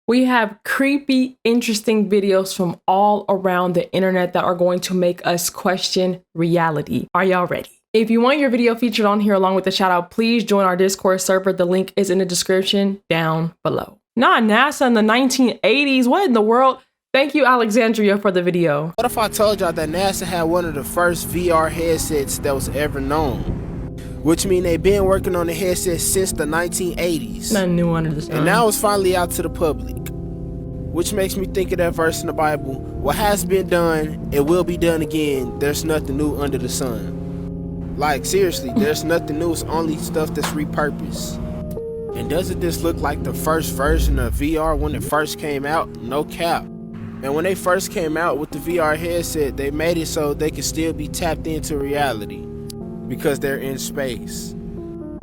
We have creepy, interesting videos from all around the internet that are going to make us question reality. Are y'all ready? If you want your video featured on here along with the shout out, please join our Discord server. The link is in the description down below. Not NASA in the 1980s. What in the world? Thank you, Alexandria, for the video. What if I told y'all that NASA had one of the first VR headsets that was ever known? Which means they've been working on the headset since the 1980s. Nothing new under the sun. And now it's finally out to the public. Which makes me think of that verse in the Bible. What has been done, it will be done again. There's nothing new under the sun. Like, seriously, there's nothing new. It's only stuff that's repurposed. And doesn't this look like the first version of VR when it first came out? No cap. And when they first came out with the VR headset, they made it so they could still be tapped into reality because they're in space.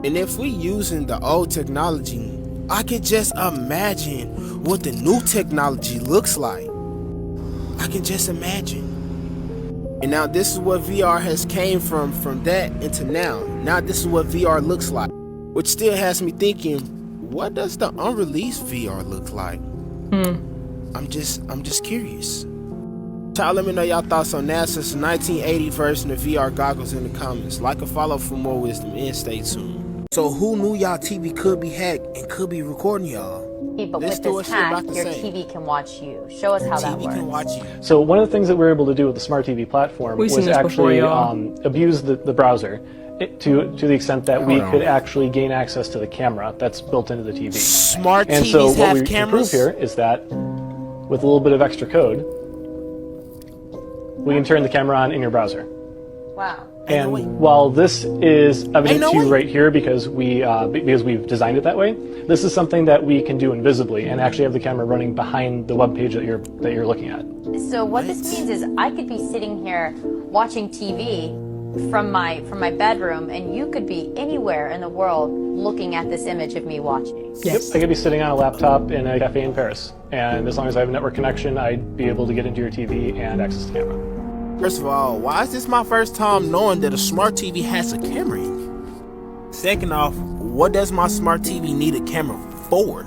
And if we using the old technology, I can just imagine what the new technology looks like. I can just imagine. And now this is what VR has came from that into now. Now this is what VR looks like, which still has me thinking, what does the unreleased VR look like? I'm just curious. Y'all let me know y'all thoughts on NASA's 1980 version of VR goggles in the comments. Like and follow for more wisdom and stay tuned. So who knew y'all TV could be hacked and could be recording y'all? But with this hack, your TV can watch you. Show us how that works. Can watch you. So one of the things that we're able to do with the smart TV platform was actually abuse the browser to the extent that we could actually gain access to the camera that's built into the TV. Smart TVs and so what have we cameras? can prove here is that with a little bit of extra code, we can turn the camera on in your browser. Wow. And while this is evident to you right here because we've designed it that way, this is something that we can do invisibly and actually have the camera running behind the web page that you're looking at. So what this means is I could be sitting here watching TV from my bedroom, and you could be anywhere in the world looking at this image of me watching. Yes. Yep, I could be sitting on a laptop in a cafe in Paris, and as long as I have a network connection, I'd be able to get into your TV and access the camera. First of all, why is this my first time knowing that a smart TV has a camera in it? Second off, what does my smart TV need a camera for?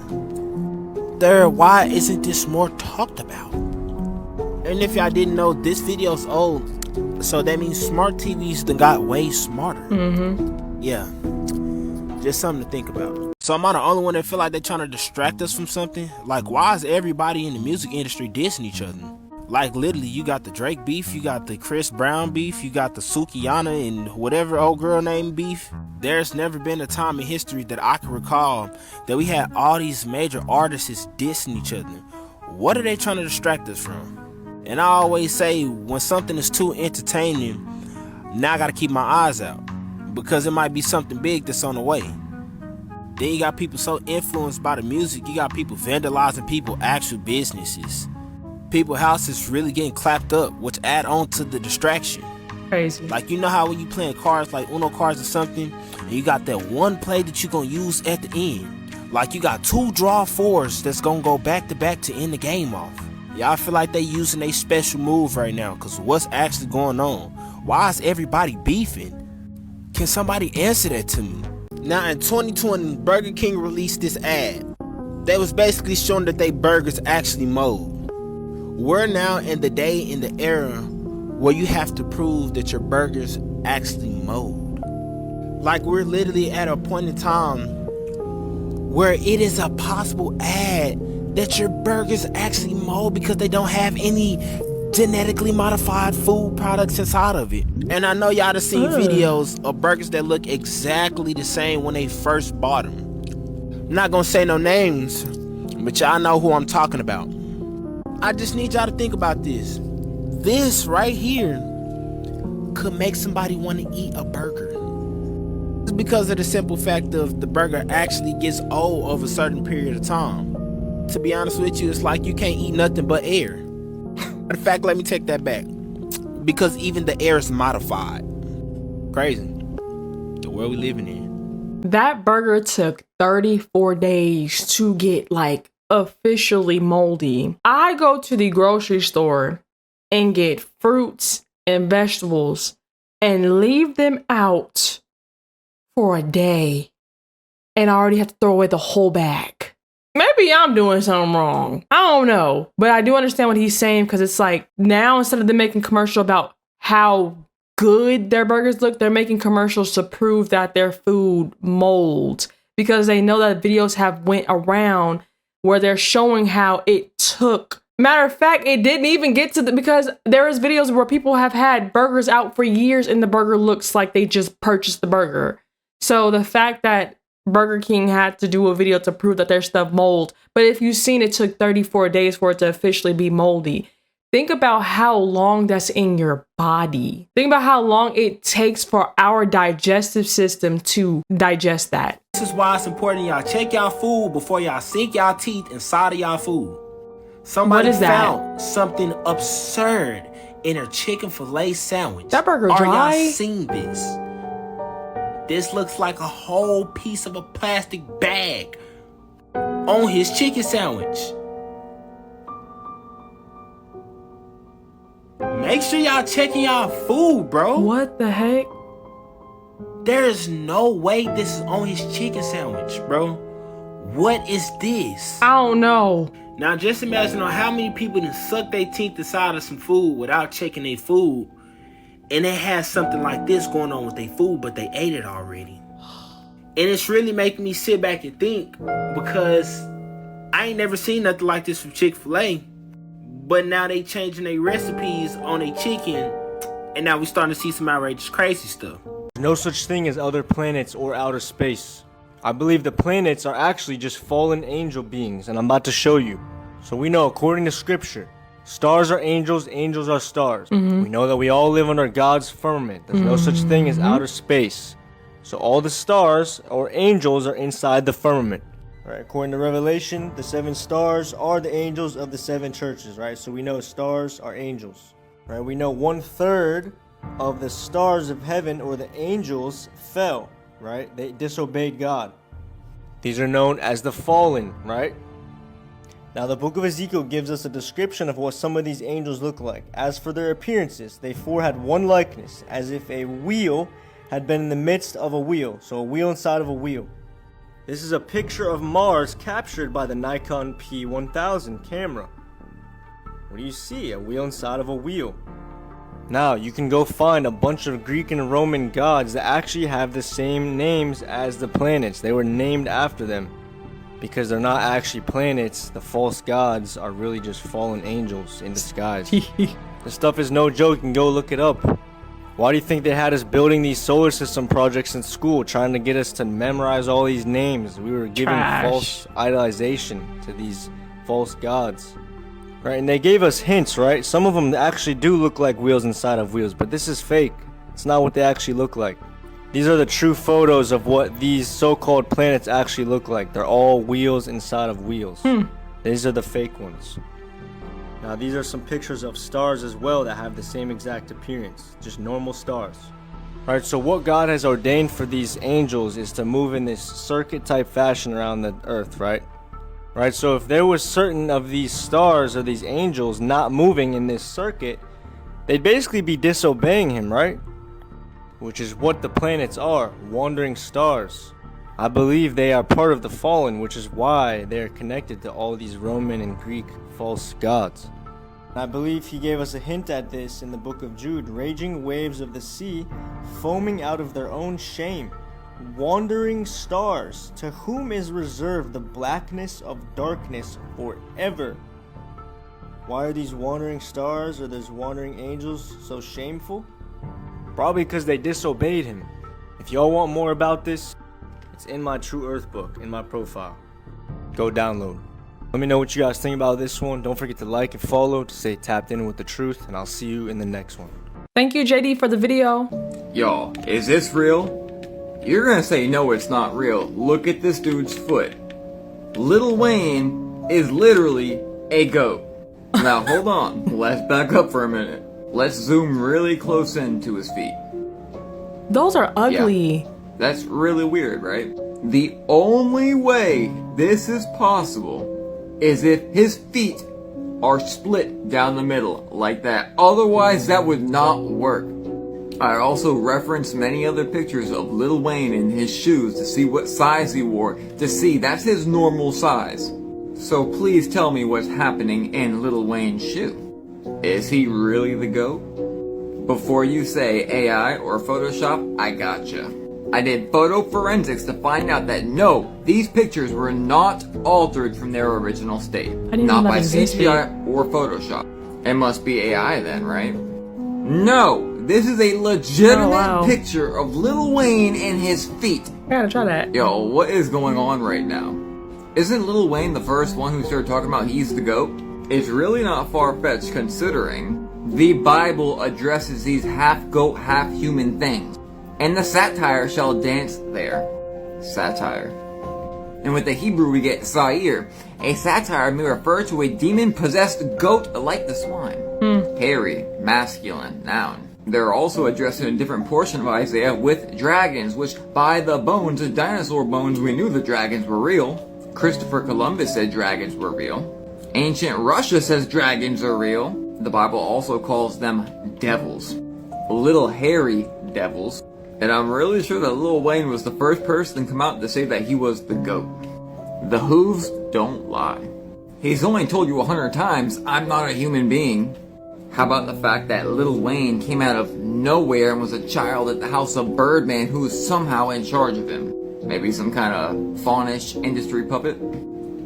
Third, why isn't this more talked about? And if y'all didn't know, this video's old, so that means smart TVs done got way smarter. Yeah, just something to think about. So am I the only one that feel like they're trying to distract us from something? Like, why is everybody in the music industry dissing each other? Like, literally, you got the Drake beef, you got the Chris Brown beef, you got the Sukiyana and whatever old girl named beef. There's never been a time in history that I can recall that we had all these major artists dissing each other. What are they trying to distract us from? And I always say, when something is too entertaining, now I gotta keep my eyes out, because it might be something big that's on the way. Then you got people so influenced by the music, you got people vandalizing people's actual businesses. People's houses really getting clapped up, which add on to the distraction. Crazy. Like, you know how when you playing cards, like Uno cards or something, and you got that one play that you gonna use at the end. Like, you got 2 draw 4s that's gonna go back to back to end the game off. Yeah, I feel like they using a special move right now, because what's actually going on? Why is everybody beefing? Can somebody answer that to me? Now in 2020, Burger King released this ad. They was basically showing that they burgers actually mold. We're now in the day, in the era, where you have to prove that your burgers actually mold. Like, we're literally at a point in time where it is a possible ad that your burgers actually mold because they don't have any genetically modified food products inside of it. And I know y'all have seen videos of burgers that look exactly the same when they first bought them. I'm not gonna say no names, but y'all know who I'm talking about. I just need y'all to think about this. This right here could make somebody want to eat a burger. It's because of the simple fact of the burger actually gets old over a certain period of time. To be honest with you, it's like you can't eat nothing but air. In fact, let me take that back. Because even the air is modified. Crazy. The world we living in. That burger took 34 days to get like officially moldy. I go to the grocery store and get fruits and vegetables and leave them out for a day, and I already have to throw away the whole bag. maybe I'm doing something wrong. I don't know. But I do understand what he's saying, because it's like now instead of them making commercial about how good their burgers look, they're making commercials to prove that their food molds, because they know that videos have went around where they're showing how it took. Matter of fact, it didn't even get to because there is videos where people have had burgers out for years and the burger looks like they just purchased the burger. So the fact that Burger King had to do a video to prove that their stuff mold, but if you've seen, it took 34 days for it to officially be moldy. Think about how long that's in your body. Think about how long it takes for our digestive system to digest that. This is why it's important y'all check y'all food before y'all sink y'all teeth inside of y'all food. Somebody found something absurd in her chicken fillet sandwich. That burger Are dry? y'all seen this? This looks like a whole piece of a plastic bag on his chicken sandwich. Make sure y'all checking y'all food, bro. What the heck? There is no way this is on his chicken sandwich, bro. What is this? I don't know. Now just imagine on how many people can suck their teeth inside of some food without checking their food, and they have something like this going on with their food, but they ate it already. And it's really making me sit back and think, because I ain't never seen nothing like this from Chick-fil-A. But now they changing their recipes on their chicken, and now we starting to see some outrageous crazy stuff. There's no such thing as other planets or outer space. I believe the planets are actually just fallen angel beings, and I'm about to show you. So we know, according to scripture, stars are angels, angels are stars. We know that we all live under God's firmament. There's no such thing as outer space. So all the stars or angels are inside the firmament. Right, according to Revelation, the 7 stars are the angels of the 7 churches, right? So we know stars are angels, right? We know 1/3 of the stars of heaven, or the angels, fell, right? They disobeyed God. These are known as the fallen, right? Now the book of Ezekiel gives us a description of what some of these angels look like. As for their appearances, they four had one likeness, as if a wheel had been in the midst of a wheel. So a wheel inside of a wheel. This is a picture of Mars captured by the Nikon P1000 camera. What do you see? A wheel inside of a wheel. Now, you can go find a bunch of Greek and Roman gods that actually have the same names as the planets. They were named after them. Because they're not actually planets, the false gods are really just fallen angels in disguise. This stuff is no joke, you can go look it up. Why do you think they had us building these solar system projects in school, trying to get us to memorize all these names? We were giving false idolization to these false gods. Right, and they gave us hints, right? Some of them actually do look like wheels inside of wheels, but this is fake. It's not what they actually look like. These are the true photos of what these so-called planets actually look like. They're all wheels inside of wheels. These are the fake ones. Now these are some pictures of stars as well that have the same exact appearance. Just normal stars. Alright, so what God has ordained for these angels is to move in this circuit type fashion around the earth, right? Right, so if there was certain of these stars or these angels not moving in this circuit, they'd basically be disobeying him, right? Which is what the planets are, wandering stars. I believe they are part of the fallen, which is why they are connected to all these Roman and Greek false gods. I believe he gave us a hint at this in the book of Jude. Raging waves of the sea, foaming out of their own shame. Wandering stars, to whom is reserved the blackness of darkness forever. Why are these wandering stars or these wandering angels so shameful? Probably because they disobeyed him. If y'all want more about this, it's in my True Earth book, in my profile. Go download. Let me know what you guys think about this one. Don't forget to like and follow to stay tapped in with the truth, and I'll see you in the next one. Thank you, JD, for the video. Y'all, is this real? You're gonna say no, it's not real. Look at this dude's foot. Lil Wayne is literally a goat. Now hold on, let's back up for a minute. Let's zoom really close into his feet. Those are ugly. Yeah, that's really weird, right? The only way this is possible is if his feet are split down the middle like that. Otherwise, that would not work. I also referenced many other pictures of Lil Wayne in his shoes to see what size he wore, to see that's his normal size. So please tell me what's happening in Lil Wayne's shoe. Is he really the GOAT? Before you say AI or Photoshop, I gotcha. I did photo forensics to find out that no, these pictures were not altered from their original state. Not by CGI or Photoshop. It must be AI then, right? No, this is a legitimate picture of Lil Wayne and his feet. I gotta try that. Yo, what is going on right now? Isn't Lil Wayne the first one who started talking about he's the GOAT? It's really not far-fetched considering the Bible addresses these half-goat, half-human things. And the satire shall dance there. Satire. And with the Hebrew we get sa'ir. A satire may refer to a demon-possessed goat like the swine. Hairy, masculine, noun. They're also addressed in a different portion of Isaiah with dragons, which by the bones, the dinosaur bones, we knew the dragons were real. Christopher Columbus said dragons were real. Ancient Russia says dragons are real. The Bible also calls them devils. Little hairy devils. And I'm really sure that Lil Wayne was the first person to come out to say that he was the GOAT. The hooves don't lie. He's only told you 100 times, I'm not a human being. How about the fact that Lil Wayne came out of nowhere and was a child at the house of Birdman who was somehow in charge of him? Maybe some kind of faunish industry puppet?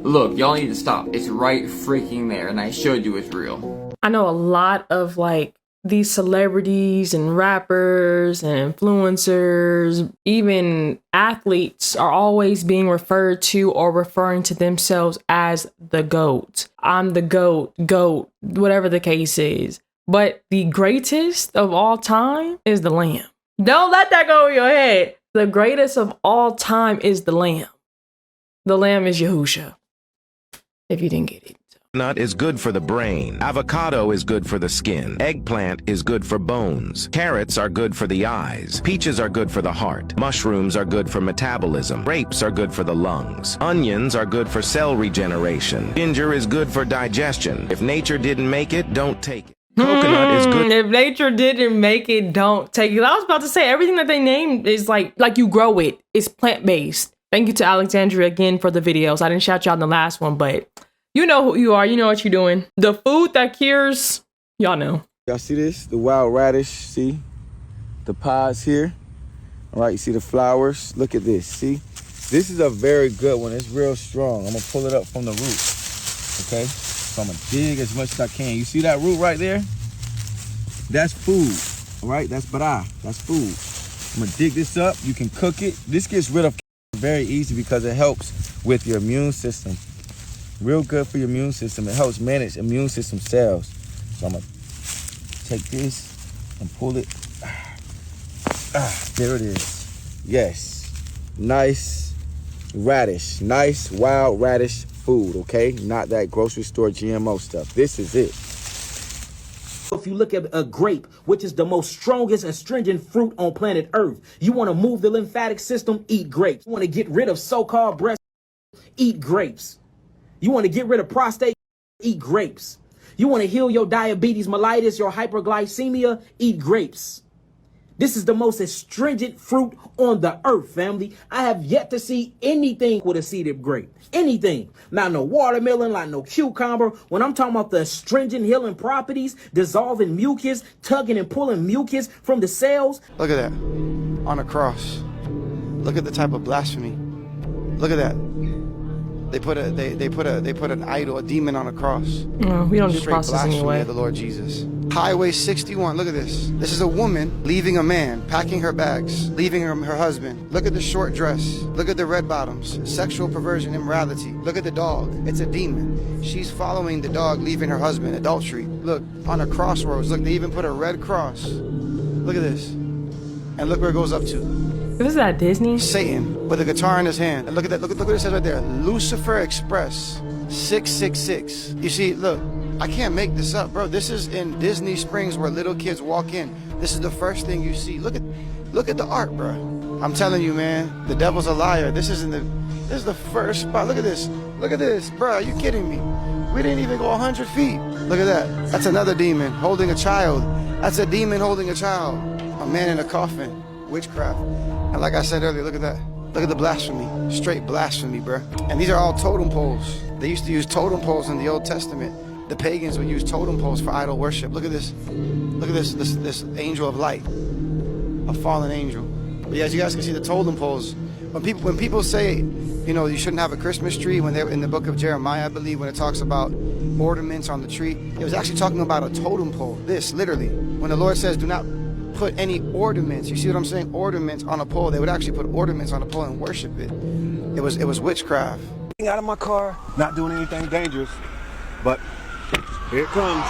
Look, y'all need to stop. It's right freaking there, and I showed you it's real. I know a lot of like these celebrities and rappers and influencers, even athletes are always being referred to or referring to themselves as the GOAT. I'm the GOAT, whatever the case is. But the greatest of all time is the Lamb. Don't let that go over your head. The greatest of all time is the Lamb. The Lamb is Yahusha, if you didn't get it. Nut is good for the brain. Avocado is good for the skin. Eggplant is good for bones. Carrots are good for the eyes. Peaches are good for the heart. Mushrooms are good for metabolism. Grapes are good for the lungs. Onions are good for cell regeneration. Ginger is good for digestion. If nature didn't make it, don't take it. Coconut is good. If nature didn't make it, don't take it. I was about to say, everything that they named is like you grow it. It's plant-based. Thank you to Alexandria again for the videos. I didn't shout you out in the last one, but you know who you are. You know what you're doing. The food that cures, y'all know. Y'all see this? The wild radish, see? The pods here. All right, you see the flowers? Look at this, see? This is a very good one. It's real strong. I'm gonna pull it up from the root, okay? So I'm gonna dig as much as I can. You see that root right there? That's food, all right? That's bara, that's food. I'm gonna dig this up. You can cook it. This gets rid of very easy because it helps with your immune system. Real good for your immune system. It helps manage immune system cells. So I'm gonna take this and pull it. There it is. Yes. Nice radish. Nice wild radish food, okay? Not that grocery store GMO stuff. This is it. If you look at a grape, which is the most strongest and stringent fruit on planet Earth, you want to move the lymphatic system, eat grapes. You want to get rid of so-called breast, eat grapes. You want to get rid of prostate, eat grapes. You want to heal your diabetes mellitus, your hyperglycemia, eat grapes. This is the most astringent fruit on the earth, family. I have yet to see anything with a seeded grape. Anything. Not no watermelon, like no cucumber. When I'm talking about the astringent healing properties, dissolving mucus, tugging and pulling mucus from the cells. Look at that. On a cross. Look at the type of blasphemy. Look at that. They put an idol, a demon on a cross. No, we don't do straight crosses blasphemy anyway. of the Lord Jesus. Highway 61, look at this. This is a woman leaving a man, packing her bags, leaving her husband. Look at the short dress. Look at the red bottoms. Sexual perversion, immorality. Look at the dog. It's a demon. She's following the dog, leaving her husband. Adultery. Look, on a crossroads. Look, they even put a red cross. Look at this. And look where it goes up to. This is at Disney? Satan with a guitar in his hand. And look at that. Look what it says right there. Lucifer Express 666. You see, look, I can't make this up, bro. This is in Disney Springs where little kids walk in. This is the first thing you see. Look at the art, bro. I'm telling you, man, the devil's a liar. This is the first spot. Look at this. Look at this, bro. Are you kidding me? We didn't even go 100 feet. Look at that. That's another demon holding a child. That's a demon holding a child. A man in a coffin. Witchcraft. And like I said earlier, look at that. Look at the blasphemy. Straight blasphemy, bruh. And these are all totem poles. They used to use totem poles in the Old Testament. The pagans would use totem poles for idol worship. Look at this. Look at this angel of light. A fallen angel. But yeah, as you guys can see, the totem poles. When people say, you know, you shouldn't have a Christmas tree, when they're in the book of Jeremiah, I believe, when it talks about ornaments on the tree, it was actually talking about a totem pole. This, literally. When the Lord says, do not put any ornaments, you see what I'm saying? Ornaments on a pole. They would actually put ornaments on a pole and worship it. It was witchcraft. Out of my car, not doing anything dangerous, but here it comes.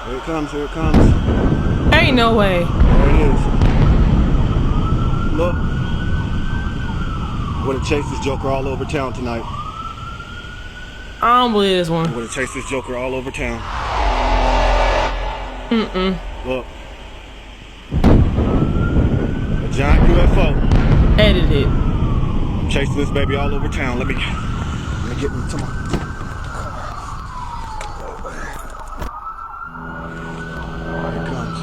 Here it comes, here it comes. Ain't no way. There it is. Look. I'm gonna chase this joker all over town tonight. I don't believe this one. I'm gonna chase this joker all over town. Look. A giant UFO. Edit it. I'm chasing this baby all over town. Let me get into my car. Here it comes.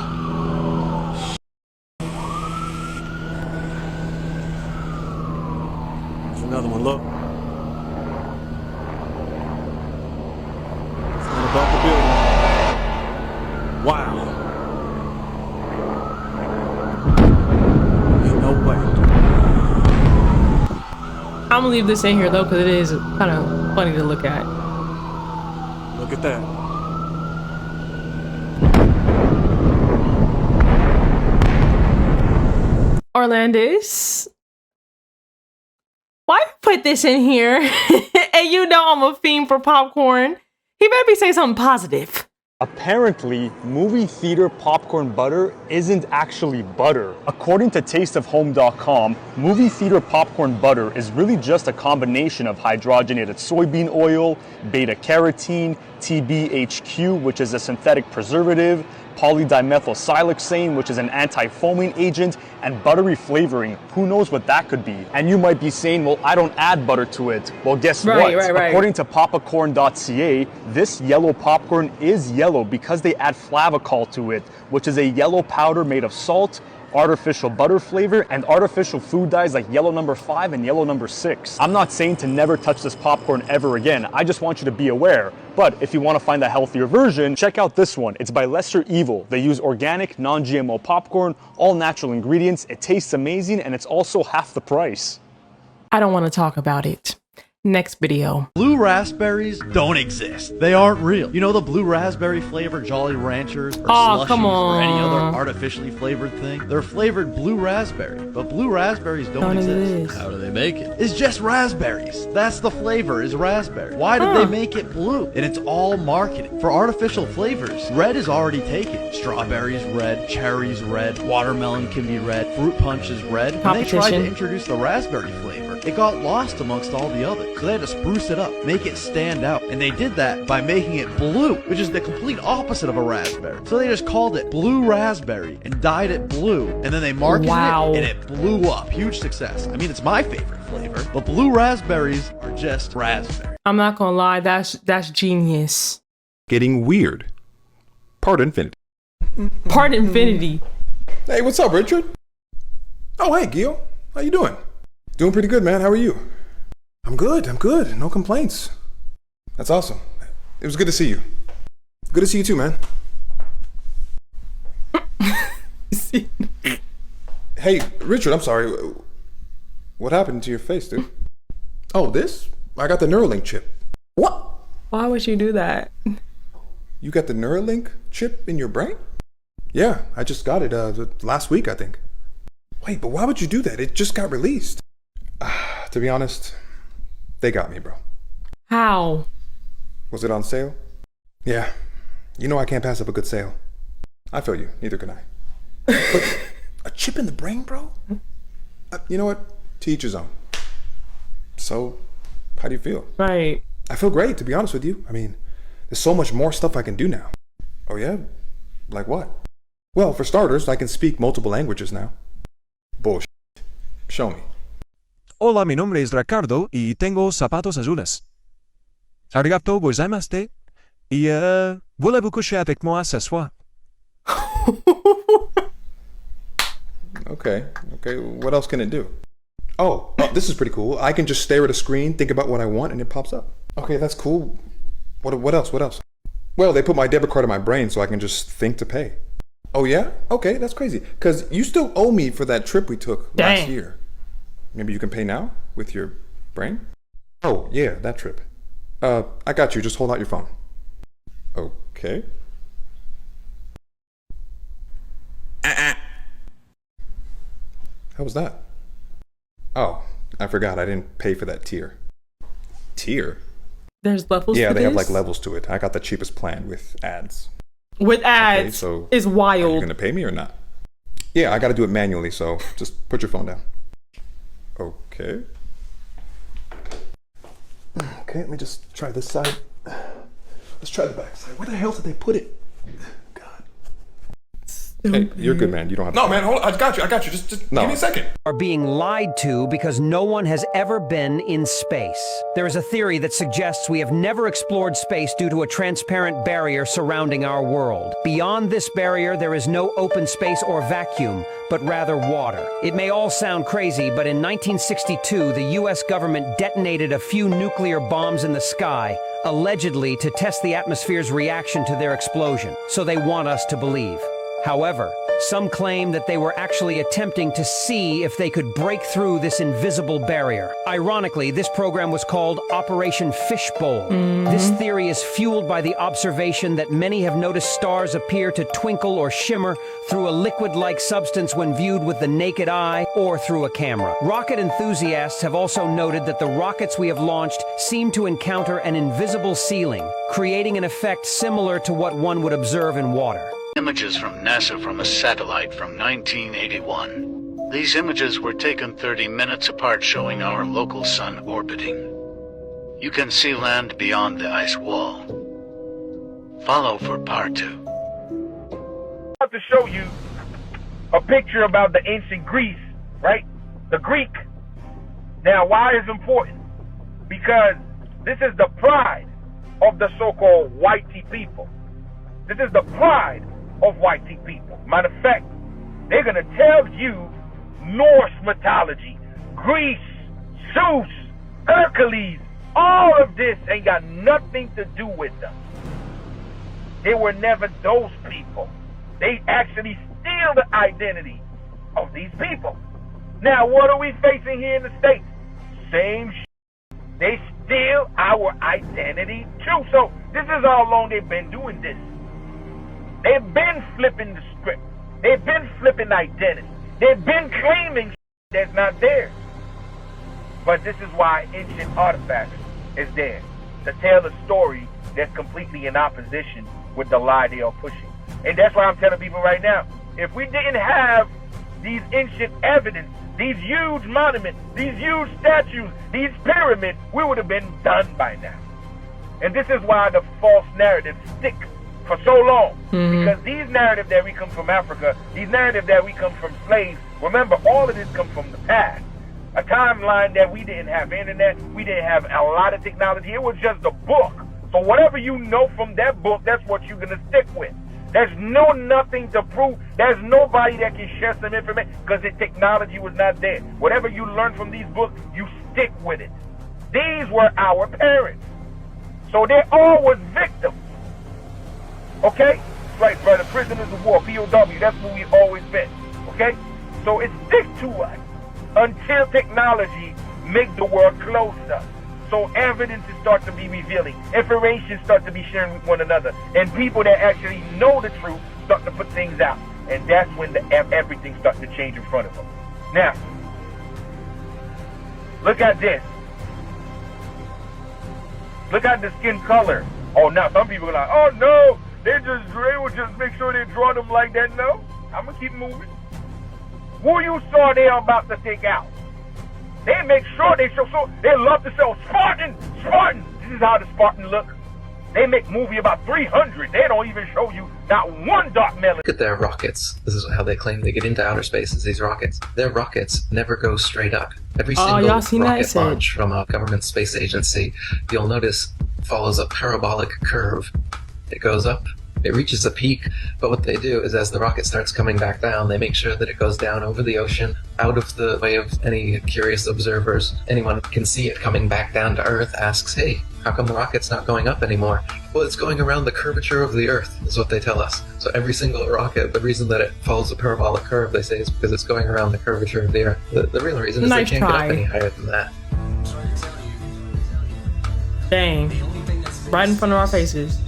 There's another one, look. It's not above the building. Wow. Ain't no way. I'm gonna leave this in here though, because it is kind of funny to look at. Look at that. Orlandis, why you put this in here? And you know I'm a fiend for popcorn. He better be saying something positive. Apparently, movie theater popcorn butter isn't actually butter. According to tasteofhome.com, movie theater popcorn butter is really just a combination of hydrogenated soybean oil, beta-carotene, TBHQ, which is a synthetic preservative, polydimethylsiloxane, which is an anti-foaming agent, and buttery flavoring. Who knows what that could be? And you might be saying, well, I don't add butter to it. Well, guess what? According to papacorn.ca, this yellow popcorn is yellow because they add flavacol to it, which is a yellow powder made of salt, artificial butter flavor, and artificial food dyes like yellow number 5 and yellow number 6. I'm not saying to never touch this popcorn ever again. I just want you to be aware. But if you want to find a healthier version, check out this one. It's by Lesser Evil. They use organic, non-GMO popcorn, all natural ingredients. It tastes amazing, and it's also half the price. I don't want to talk about it. Next video. Blue raspberries don't exist. They aren't real. You know the blue raspberry flavored Jolly Ranchers or slushies or any other artificially flavored thing? They're flavored blue raspberry, but blue raspberries don't exist. How do they make it? It's just raspberries. That's the flavor, is raspberry. Why did they make it blue? And it's all marketing. For artificial flavors, red is already taken. Strawberries red, cherries red, watermelon can be red, fruit punch is red. When they tried to introduce the raspberry flavor, it got lost amongst all the others. So they had to spruce it up, make it stand out. And they did that by making it blue, which is the complete opposite of a raspberry. So they just called it blue raspberry and dyed it blue. And then they marketed it and it blew up. Huge success. I mean, it's my favorite flavor, but blue raspberries are just raspberry. I'm not gonna lie, that's genius. Getting weird. Part infinity. Part infinity. Hey, what's up, Richard? Oh, hey, Gil. How you doing? Doing pretty good, man. How are you? I'm good. No complaints. That's awesome. It was good to see you. Good to see you too, man. Hey, Richard, I'm sorry. What happened to your face, dude? Oh, this? I got the Neuralink chip. What? Why would you do that? You got the Neuralink chip in your brain? Yeah, I just got it last week, I think. Wait, but why would you do that? It just got released. To be honest, they got me, bro. How? Was it on sale? Yeah. You know I can't pass up a good sale. I feel you. Neither can I. But a chip in the brain, bro? You know what? To each his own. So, how do you feel? Right. I feel great, to be honest with you. I mean, there's so much more stuff I can do now. Oh, yeah? Like what? Well, for starters, I can speak multiple languages now. Bullshit. Show me. Hola, mi nombre es Ricardo y tengo zapatos azules. Arigato gozaimasu y voulez-vous coucher avec moi ce soir? Okay. Okay. What else can it do? Oh, this is pretty cool. I can just stare at a screen, think about what I want, and it pops up. Okay, that's cool. What else? Well, they put my debit card in my brain so I can just think to pay. Oh yeah? Okay, that's crazy. Because you still owe me for that trip we took last year. Maybe you can pay now with your brain? Oh, yeah, that trip. I got you. Just hold out your phone. Okay. How was that? Oh, I forgot. I didn't pay for that tier. Tier? There's levels. Yeah, to they this? have like levels to it. I got the cheapest plan with ads. With ads, okay, so is wild. Are you gonna pay me or not? Yeah, I got to do it manually. So just put your phone down. Okay. Okay, let me just try this side. Let's try the back side. Where the hell did they put it? Hey, you're good, man. You don't have to. No, man, hold on. I got you. Just give me a second. Are being lied to because no one has ever been in space. There is a theory that suggests we have never explored space due to a transparent barrier surrounding our world. Beyond this barrier, there is no open space or vacuum, but rather water. It may all sound crazy, but in 1962, the US government detonated a few nuclear bombs in the sky, allegedly to test the atmosphere's reaction to their explosion. So they want us to believe. However, some claim that they were actually attempting to see if they could break through this invisible barrier. Ironically, this program was called Operation Fishbowl. This theory is fueled by the observation that many have noticed stars appear to twinkle or shimmer through a liquid-like substance when viewed with the naked eye or through a camera. Rocket enthusiasts have also noted that the rockets we have launched seem to encounter an invisible ceiling, creating an effect similar to what one would observe in water. Images from NASA from a satellite from 1981. These images were taken 30 minutes apart, showing our local sun orbiting. You can see land beyond the ice wall. Follow for part 2. I have to show you a picture about the ancient Greece, right? The Greek. Now, why is it important? Because this is the pride of the so-called whitey people. This is the pride of whitey people. Matter of fact, they're going to tell you Norse mythology, Greece, Zeus, Hercules, all of this ain't got nothing to do with them. They were never those people. They actually steal the identity of these people. Now, what are we facing here in the States? Same shit. They steal our identity too. So this is how long they've been doing this. They've been flipping the script. They've been flipping identity. They've been claiming that's not theirs. But this is why ancient artifacts is there, to tell a story that's completely in opposition with the lie they are pushing. And that's why I'm telling people right now, if we didn't have these ancient evidence, these huge monuments, these huge statues, these pyramids, we would have been done by now. And this is why the false narrative sticks for so long, because these narratives that we come from Africa, these narratives that we come from slaves, remember, all of this comes from the past. A timeline that we didn't have internet, we didn't have a lot of technology, it was just a book. So whatever you know from that book, that's what you're going to stick with. There's nothing to prove. There's nobody that can share some information because the technology was not there. Whatever you learn from these books, you stick with it. These were our parents. So they all was victims. Okay? Right, brother. Prisoners of war, POW. That's what we've always been. Okay? So it sticks to us until technology make the world closer. So evidence start to be revealing. Information start to be sharing with one another. And people that actually know the truth start to put things out. And that's when everything starts to change in front of them. Now, look at this. Look at the skin color. Oh, now some people are like, oh no, they will just make sure they draw them like that. No, I'm gonna keep moving. Who you saw they are about to take out? They make sure they show, so they love to show Spartan. This is how the Spartan look. They make movie about 300. They don't even show you not one dark melon. Look at their rockets. This is how they claim they get into outer space, is these rockets. Their rockets never go straight up. Every single rocket launch from a government space agency, you'll notice, follows a parabolic curve. It goes up It reaches a peak, but what they do is as the rocket starts coming back down, they make sure that it goes down over the ocean, out of the way of any curious observers. Anyone can see it coming back down to Earth, asks, hey, how come the rocket's not going up anymore? Well, it's going around the curvature of the Earth, is what they tell us. So every single rocket, the reason that it follows a parabolic curve, they say, is because it's going around the curvature of the Earth. The real reason is they can't get up any higher than that. Dang. Right in front of our faces.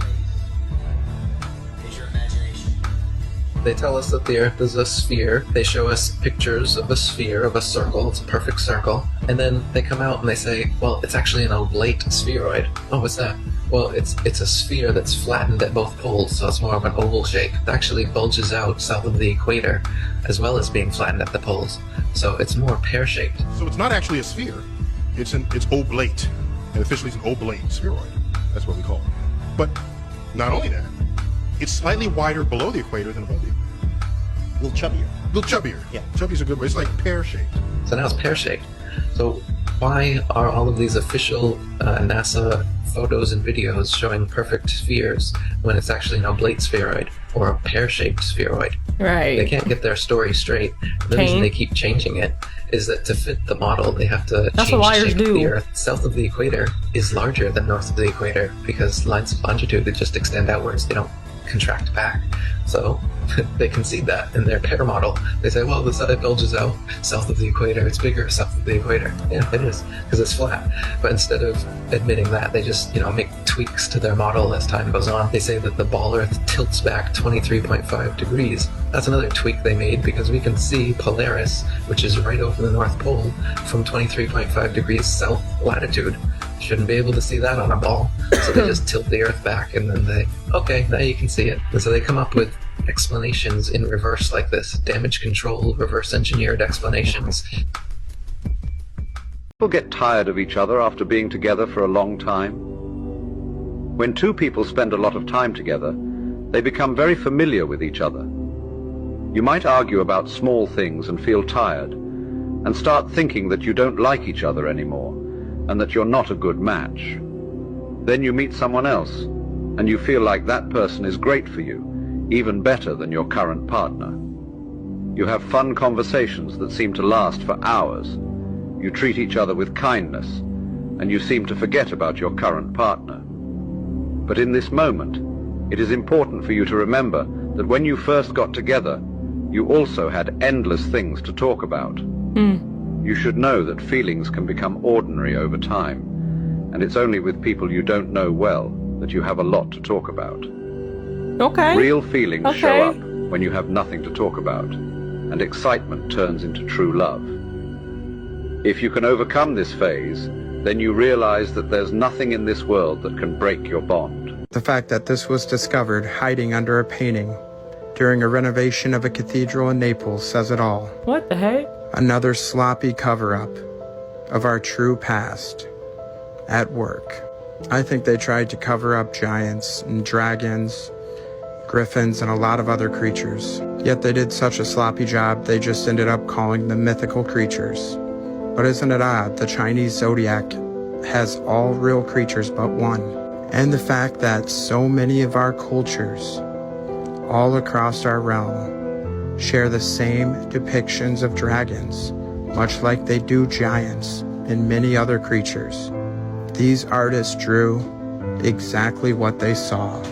They tell us that the Earth is a sphere. They show us pictures of a sphere, of a circle. It's a perfect circle. And then they come out and they say, well, it's actually an oblate spheroid. Oh, what's that? Well, it's a sphere that's flattened at both poles, so it's more of an oval shape. It actually bulges out south of the equator, as well as being flattened at the poles. So it's more pear-shaped. So it's not actually a sphere. It's oblate. And officially it's an oblate spheroid. That's what we call it. But not only that, it's slightly wider below the equator than above the equator. A little chubbier. A little chubbier. Yeah. Chubby's a good way. It's like pear-shaped. So now it's pear-shaped. So why are all of these official NASA photos and videos showing perfect spheres when it's actually an oblate spheroid or a pear-shaped spheroid? Right. They can't get their story straight. The reason they keep changing it is that to fit the model, they have to change the shape of the Earth. South of the equator is larger than north of the equator because lines of longitude that just extend outwards, they don't contract back. So they concede that in their pair model. They say, well, the side bulges out south of the equator. It's bigger south of the equator. Yeah, it is, because it's flat. But instead of admitting that, they just, make tweaks to their model as time goes on. They say that the ball Earth tilts back 23.5 degrees. That's another tweak they made because we can see Polaris, which is right over the North Pole, from 23.5 degrees south latitude. Shouldn't be able to see that on a ball. So they just tilt the Earth back and then okay, now you can see it. And so they come up with explanations in reverse like this. Damage control, reverse engineered explanations. People get tired of each other after being together for a long time. When two people spend a lot of time together, they become very familiar with each other. You might argue about small things and feel tired, and start thinking that you don't like each other anymore, and that you're not a good match. Then you meet someone else, and you feel like that person is great for you, even better than your current partner. You have fun conversations that seem to last for hours. You treat each other with kindness, and you seem to forget about your current partner. But in this moment, it is important for you to remember that when you first got together, you also had endless things to talk about. You should know that feelings can become ordinary over time, and it's only with people you don't know well that you have a lot to talk about. Okay. Real feelings show up when you have nothing to talk about, and excitement turns into true love. If you can overcome this phase, then you realize that there's nothing in this world that can break your bond. The fact that this was discovered hiding under a painting during a renovation of a cathedral in Naples says it all. What the heck? Another sloppy cover-up of our true past at work. I think they tried to cover up giants and dragons, griffins, and a lot of other creatures. Yet they did such a sloppy job, they just ended up calling them mythical creatures. But isn't it odd, the Chinese zodiac has all real creatures but one. And the fact that so many of our cultures, all across our realm, share the same depictions of dragons, much like they do giants and many other creatures. These artists drew exactly what they saw.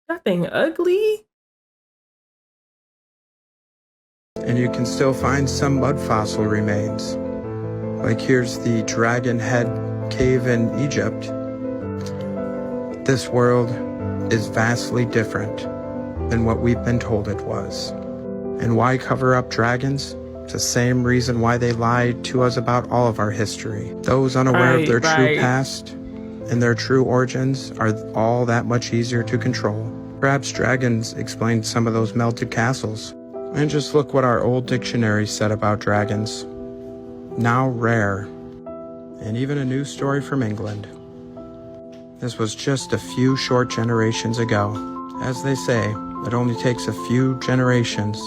That thing ugly? And you can still find some mud fossil remains. Like here's the Dragon Head cave in Egypt. This world is vastly different than what we've been told it was. And why cover up dragons? It's the same reason why they lied to us about all of our history. Those unaware of their true past and their true origins are all that much easier to control. Perhaps dragons explain some of those melted castles. And just look what our old dictionary said about dragons. Now rare. And even a news story from England. This was just a few short generations ago. As they say, it only takes a few generations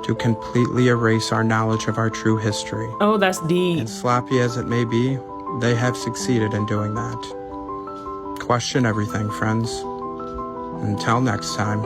to completely erase our knowledge of our true history. Oh, that's deep. And sloppy as it may be, they have succeeded in doing that. question everything, friends. Until next time.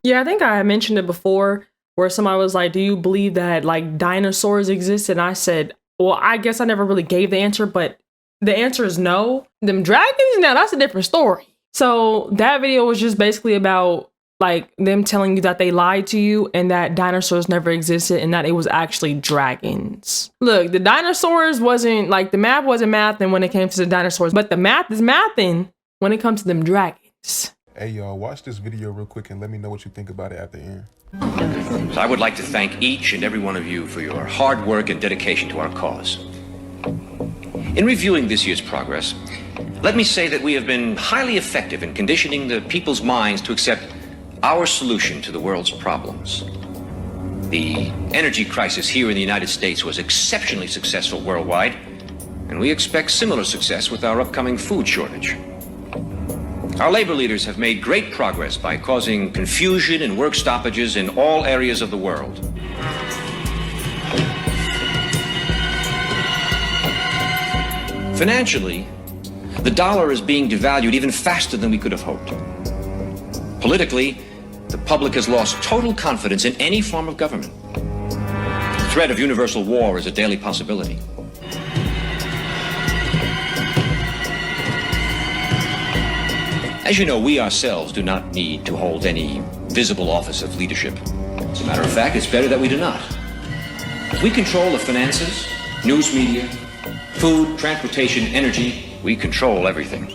Yeah, I think I mentioned it before where somebody was like, do you believe that like dinosaurs exist? And I said, well, I guess I never really gave the answer, but the answer is no. Them dragons, now that's a different story. So that video was just basically about like them telling you that they lied to you and that dinosaurs never existed and that it was actually dragons. Look, the dinosaurs wasn't like, the math wasn't mathing when it came to the dinosaurs, but the math is mathing when it comes to them dragons. Hey y'all, watch this video real quick and let me know what you think about it at the end. So I would like to thank each and every one of you for your hard work and dedication to our cause. In reviewing this year's progress, let me say that we have been highly effective in conditioning the people's minds to accept our solution to the world's problems. The energy crisis here in the United States was exceptionally successful worldwide, and we expect similar success with our upcoming food shortage. Our labor leaders have made great progress by causing confusion and work stoppages in all areas of the world. Financially, the dollar is being devalued even faster than we could have hoped. Politically, the public has lost total confidence in any form of government. The threat of universal war is a daily possibility. As you know, we ourselves do not need to hold any visible office of leadership. As a matter of fact, it's better that we do not. We control the finances, news media, food, transportation, energy. We control everything.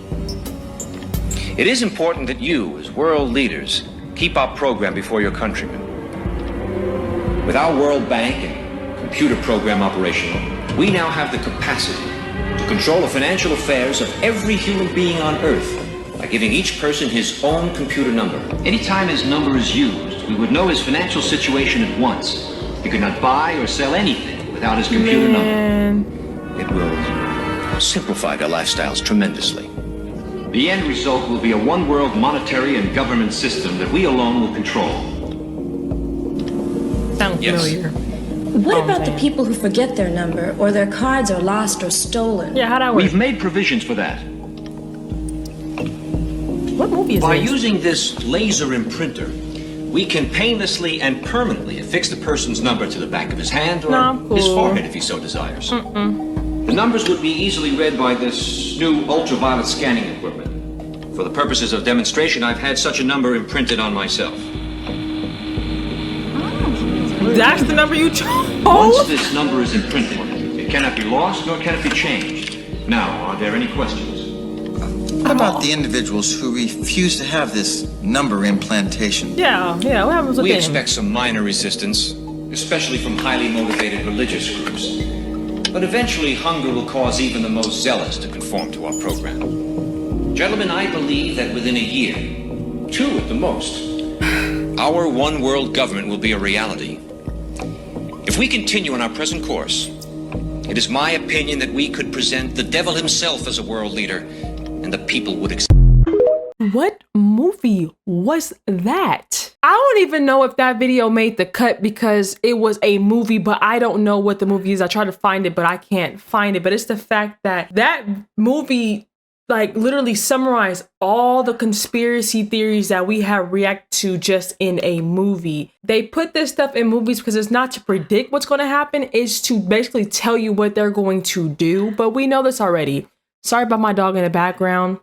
It is important that you, as world leaders, keep our program before your countrymen. With our World Bank and computer program operational, we now have the capacity to control the financial affairs of every human being on Earth by giving each person his own computer number. Anytime his number is used, we would know his financial situation at once. He could not buy or sell anything without his computer number. It will simplify their lifestyles tremendously. The end result will be a one-world monetary and government system that we alone will control. Sounds familiar. What about the people who forget their number or their cards are lost or stolen? Yeah, how'd that work? We've made provisions for that. What movie is By this? using this laser imprinter, we can painlessly and permanently affix the person's number to the back of his hand or his forehead if he so desires. The numbers would be easily read by this new ultraviolet scanning equipment. For the purposes of demonstration, I've had such a number imprinted on myself. That's the number you chose? Once this number is imprinted, it cannot be lost nor can it be changed. Now, are there any questions? What about the individuals who refuse to have this number implantation? Yeah, what happens with We them? expect some minor resistance, especially from highly motivated religious groups. But eventually, hunger will cause even the most zealous to conform to our program. Gentlemen, I believe that within a year, 2 at the most, our one world government will be a reality. If we continue on our present course, it is my opinion that we could present the devil himself as a world leader, and the people would accept. What movie was that? I don't even know if that video made the cut because it was a movie, but I don't know what the movie is. I tried to find it, but I can't find it. But it's the fact that that movie like literally summarized all the conspiracy theories that we have react to just in a movie. They put this stuff in movies because it's not to predict what's going to happen. It's to basically tell you what they're going to do. But we know this already. Sorry about my dog in the background.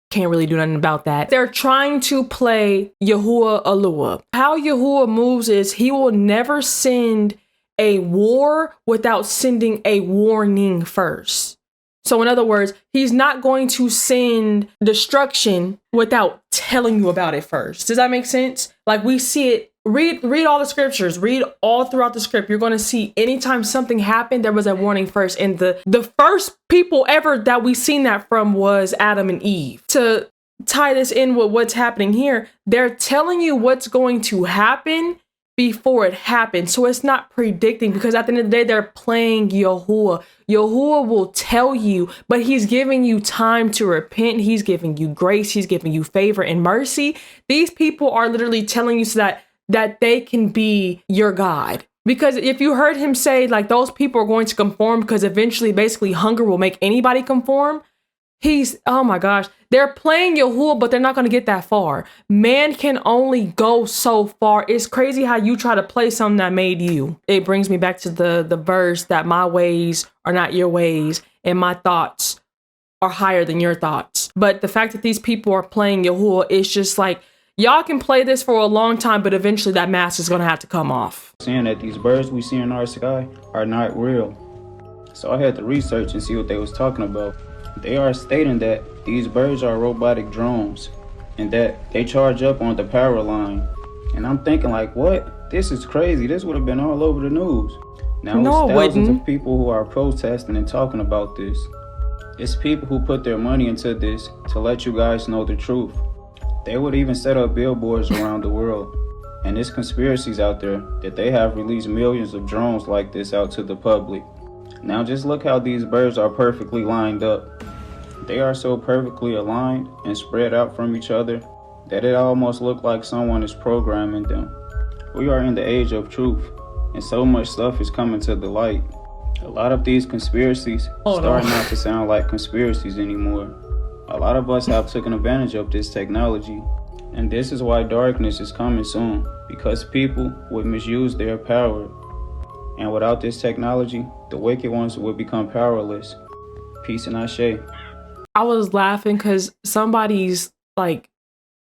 Can't really do nothing about that. They're trying to play Yahuwah Alua. How Yahuwah moves is he will never send a war without sending a warning first. So in other words, he's not going to send destruction without telling you about it first. Does that make sense? Like we see it. Read all the scriptures. Read all throughout the script. You're going to see anytime something happened, there was a warning first. And the first people ever that we seen that from was Adam and Eve. To tie this in with what's happening here, they're telling you what's going to happen before it happens. So it's not predicting, because at the end of the day, they're playing Yahuwah. Yahuwah will tell you, but he's giving you time to repent. He's giving you grace. He's giving you favor and mercy. These people are literally telling you so that they can be your God. Because if you heard him say like those people are going to conform because eventually basically hunger will make anybody conform, Oh my gosh, they're playing Yahuwah, but they're not going to get that far. Man can only go so far. It's crazy how you try to play something that made you. It brings me back to the verse that my ways are not your ways and my thoughts are higher than your thoughts. But the fact that these people are playing Yahuwah, it's just like, y'all can play this for a long time, but eventually that mask is going to have to come off. Saying that these birds we see in our sky are not real. So I had to research and see what they was talking about. They are stating that these birds are robotic drones and that they charge up on the power line. And I'm thinking like, what? This is crazy. This would have been all over the news. Now it's thousands of people who are protesting and talking about this. It's people who put their money into this to let you guys know the truth. They would even set up billboards around the world. And there's conspiracies out there that they have released millions of drones like this out to the public. Now just look how these birds are perfectly lined up. They are so perfectly aligned and spread out from each other that it almost looks like someone is programming them. We are in the age of truth, and so much stuff is coming to the light. A lot of these conspiracies starting not to sound like conspiracies anymore. A lot of us have taken advantage of this technology, and this is why darkness is coming soon, because people would misuse their power. And without this technology, the wicked ones will become powerless. Peace and Ashe. I was laughing because somebody's like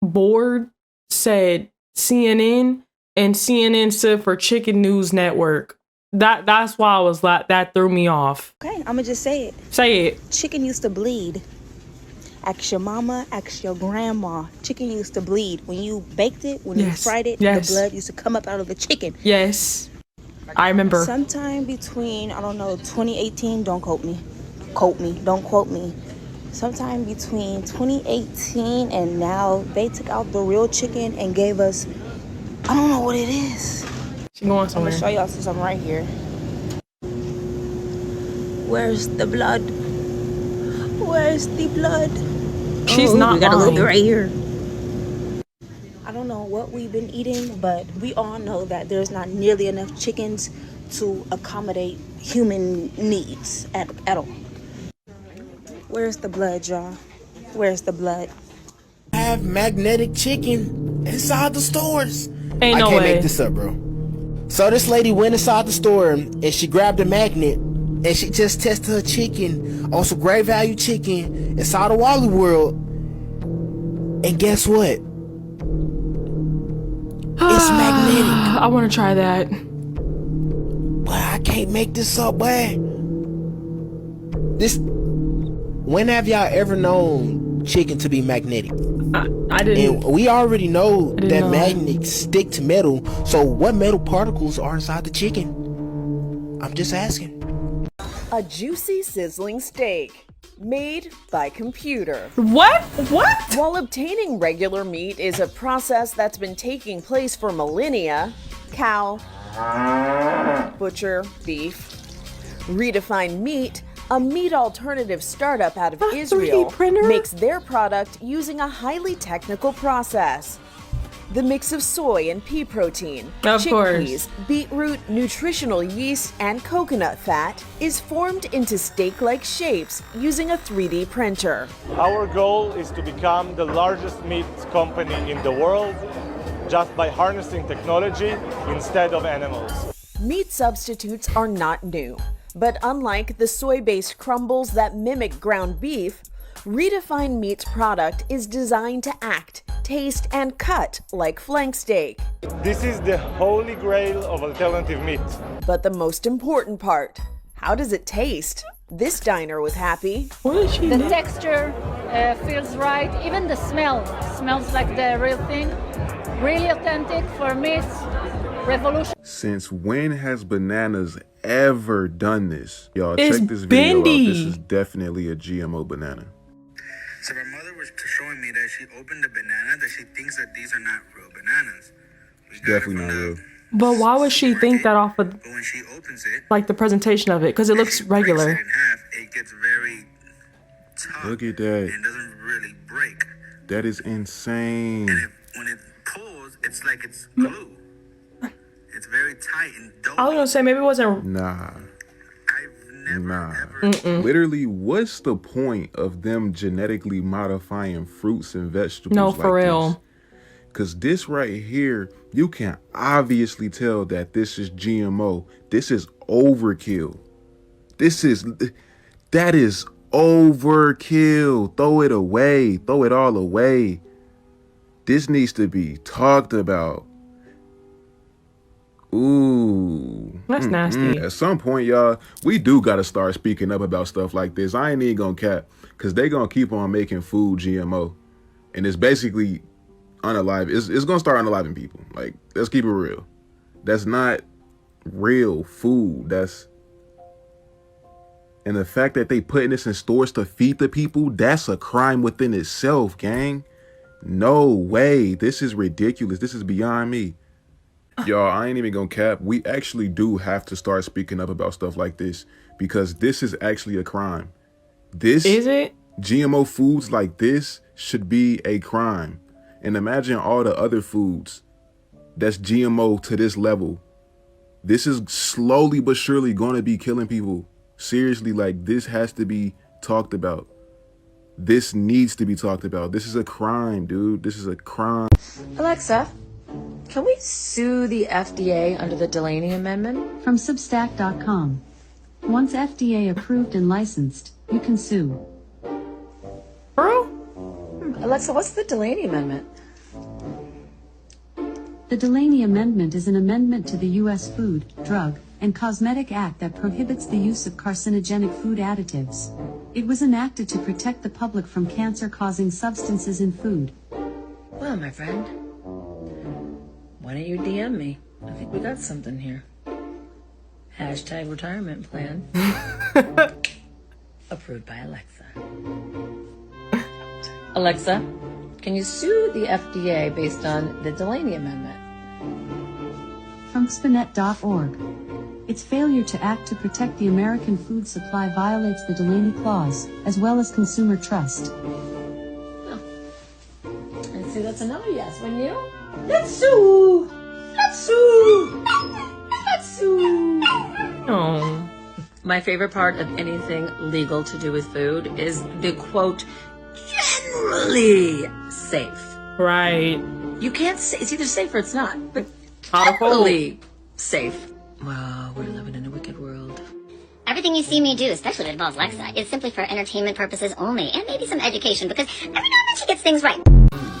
board said CNN, and CNN stood for Chicken News Network. That's why I was that threw me off. Okay, I'm gonna just say it. Say it. Chicken used to bleed. Ask your mama, ask your grandma. Chicken used to bleed. When you baked it, when you fried it, the blood used to come up out of the chicken. Yes, I remember. Sometime between, I don't know, 2018, don't quote me. Don't quote me. Sometime between 2018 and now, they took out the real chicken and gave us, I don't know what it is. She going somewhere. I'm gonna show y'all something right here. Where's the blood? Where's the blood? She's not we got lying. a little bit right here. I don't know what we've been eating, but we all know that there's not nearly enough chickens to accommodate human needs at all. Where's the blood, y'all? Where's the blood? I have magnetic chicken inside the stores. Ain't no way. I can't make this up, bro. So this lady went inside the store and she grabbed a magnet and she just tested her chicken on some great value chicken inside of Wally World. And guess what? It's magnetic. I want to try that. But I can't make this up, boy. When have y'all ever known chicken to be magnetic? I didn't. And we already know that magnets stick to metal. So what metal particles are inside the chicken? I'm just asking. A juicy, sizzling steak made by computer. What? While obtaining regular meat is a process that's been taking place for millennia, cow, butcher, beef, Redefined Meat, a meat alternative startup out of Israel, makes their product using a highly technical process. The mix of soy and pea protein, chickpeas, beetroot, nutritional yeast, and coconut fat is formed into steak-like shapes using a 3D printer. Our goal is to become the largest meat company in the world just by harnessing technology instead of animals. Meat substitutes are not new. But unlike the soy-based crumbles that mimic ground beef, Redefined Meat's product is designed to act, taste, and cut like flank steak. This is the holy grail of alternative meat. But the most important part, how does it taste? This diner was happy. The texture feels right. Even the smell smells like the real thing. Really authentic. For me, it's revolution. Since when has Bananas ever done this? Y'all It's check this video bendy. out. This is definitely a GMO banana. So my mother was showing me that she opened the banana, that she thinks that these are not real bananas. It's definitely not real. But why would she think that off of But when she opens it, like the presentation of it? Because it looks regular. it gets very tough. Look at that. And doesn't really break. That is insane. When it pulls, it's like it's glue. It's very tight and I was gonna say maybe it wasn't. Nah. Nah. Literally, what's the point of them genetically modifying fruits and vegetables? No, for real. Because this right here, you can obviously tell that this is GMO. This is overkill. That is overkill. Throw it away. Throw it all away. This needs to be talked about. Ooh. That's nasty. At some point, y'all, we do got to start speaking up about stuff like this. I ain't even gonna cap, because they gonna keep on making food GMO. And it's basically unalive. It's gonna start unaliving people. Like, let's keep it real. That's not real food. And the fact that they putting this in stores to feed the people, that's a crime within itself, gang. No way. This is ridiculous. This is beyond me. Y'all, I ain't even gonna cap. We actually do have to start speaking up about stuff like this, because this is actually a crime. This is it? GMO foods like this should be a crime. And imagine all the other foods that's GMO to this level. This is slowly but surely gonna be killing people. Seriously, like, this has to be talked about. This needs to be talked about. This is a crime, dude. This is a crime. Alexa, can we sue the FDA under the Delaney Amendment? From Substack.com. Once FDA approved and licensed, you can sue. Bro? Alexa, what's the Delaney Amendment? The Delaney Amendment is an amendment to the U.S. Food, Drug, and Cosmetic Act that prohibits the use of carcinogenic food additives. It was enacted to protect the public from cancer-causing substances in food. Well, my friend, why don't you DM me? I think we got something here. Hashtag retirement plan. Approved by Alexa. Alexa, can you sue the FDA based on the Delaney Amendment? From Spinet.org. Its failure to act to protect the American food supply violates the Delaney Clause, as well as consumer trust. Oh. I'd say that's another yes, wouldn't you? Let's sue! Let's sue! Let's sue! Oh. My favorite part of anything legal to do with food is the quote, generally safe. Right. You can't say, it's either safe or it's not, but generally safe. Wow, we're living in a wicked world. Everything you see me do, especially when it involves Alexa, is simply for entertainment purposes only, and maybe some education, because every now and then she gets things right.